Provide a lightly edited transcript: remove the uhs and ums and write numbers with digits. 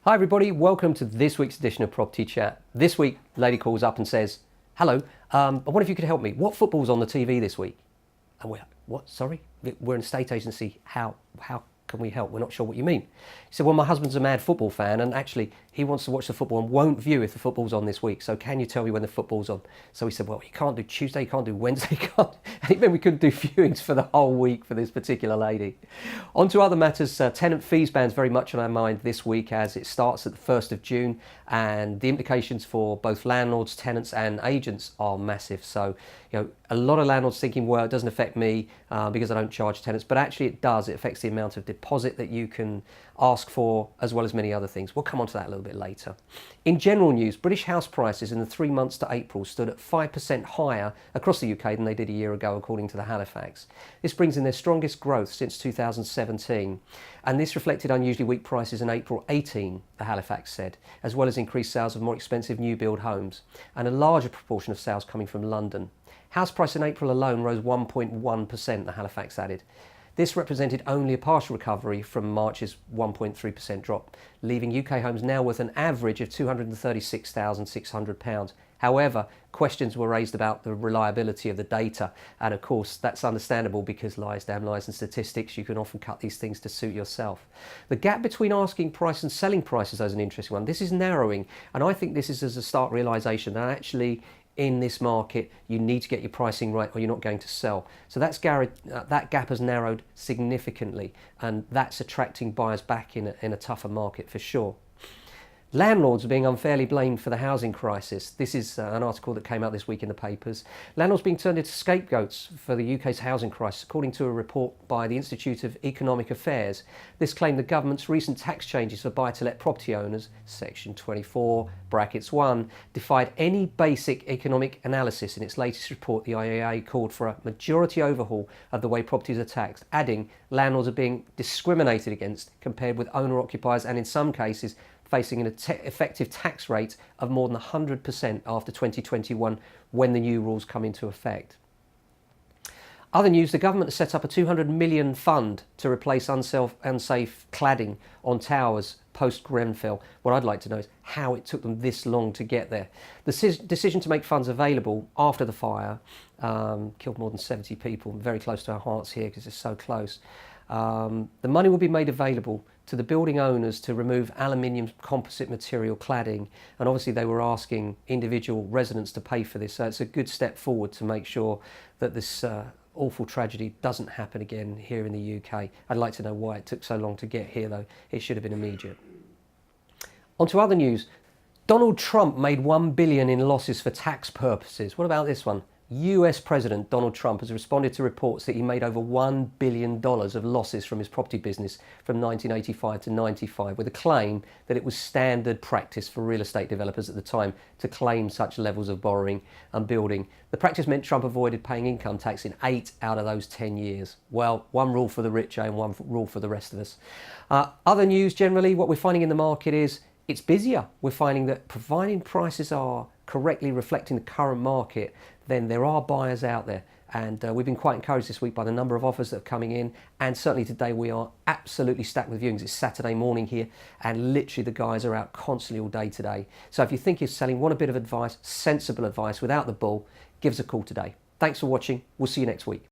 Hi everybody, welcome to this week's edition of Property Chat. This week, lady calls up and says, hello, I wonder if you could help me. What football's on the TV this week? And we're, what, sorry? We're an estate agency, how can we help? We're not sure what you mean. He said, well, my husband's a mad football fan and actually he wants to watch the football and won't view if the football's on this week. So can you tell me when the football's on? So we said, well, you can't do Tuesday, you can't do Wednesday, you can't. And it meant we couldn't do viewings for the whole week for this particular lady. On to other matters, tenant fees ban's very much on our mind this week as it starts at the 1st of June and the implications for both landlords, tenants and agents are massive. So, you know, a lot of landlords thinking, well, it doesn't affect me because I don't charge tenants, but actually it does. It affects the amount of deposit that you can ask for, as well as many other things. We'll come on to that a little bit later. In general news, British house prices in the 3 months to April stood at 5% higher across the UK than they did a year ago, according to the Halifax. This brings in their strongest growth since 2017. And this reflected unusually weak prices in April 18, the Halifax said, as well as increased sales of more expensive new build homes, and a larger proportion of sales coming from London. House price in April alone rose 1.1%, the Halifax added. This represented only a partial recovery from March's 1.3% drop, leaving UK homes now worth an average of £236,600. However, questions were raised about the reliability of the data, and of course that's understandable because lies, damn lies and statistics, you can often cut these things to suit yourself. The gap between asking price and selling prices is an interesting one. This is narrowing, and I think this is as a stark realisation that actually in this market, you need to get your pricing right or you're not going to sell. So that gap has narrowed significantly and that's attracting buyers back in a tougher market for sure. Landlords are being unfairly blamed for the housing crisis. This is an article that came out this week in the papers. Landlords being turned into scapegoats for the UK's housing crisis, according to a report by the Institute of Economic Affairs. This claimed the government's recent tax changes for buy-to-let property owners, section 24, brackets 1, defied any basic economic analysis. In its latest report, the IEA called for a majority overhaul of the way properties are taxed, adding landlords are being discriminated against compared with owner-occupiers and in some cases facing an effective tax rate of more than 100% after 2021 when the new rules come into effect. Other news, the government has set up a £200 million fund to replace unsafe cladding on towers post-Grenfell. What I'd like to know is how it took them this long to get there. The decision to make funds available after the fire killed more than 70 people, very close to our hearts here because it's so close. The money will be made available to the building owners to remove aluminium composite material cladding, and obviously they were asking individual residents to pay for this, so it's a good step forward to make sure that this awful tragedy doesn't happen again here in the UK. I'd like to know why it took so long to get here though. It should have been immediate. On to other news. Donald Trump made $1 billion in losses for tax purposes. What about this one? US President Donald Trump has responded to reports that he made over $1 billion of losses from his property business from 1985 to 95, with a claim that it was standard practice for real estate developers at the time to claim such levels of borrowing and building. The practice meant Trump avoided paying income tax in 8 out of those 10 years. Well, one rule for the rich and one rule for the rest of us. Other news generally, what we're finding in the market is it's busier. We're finding that providing prices are correctly reflecting the current market, then there are buyers out there. And we've been quite encouraged this week by the number of offers that are coming in. And certainly today we are absolutely stacked with viewings. It's Saturday morning here and literally the guys are out constantly all day today. So if you think you're selling, want a bit of advice, sensible advice without the bull, give us a call today. Thanks for watching. We'll see you next week.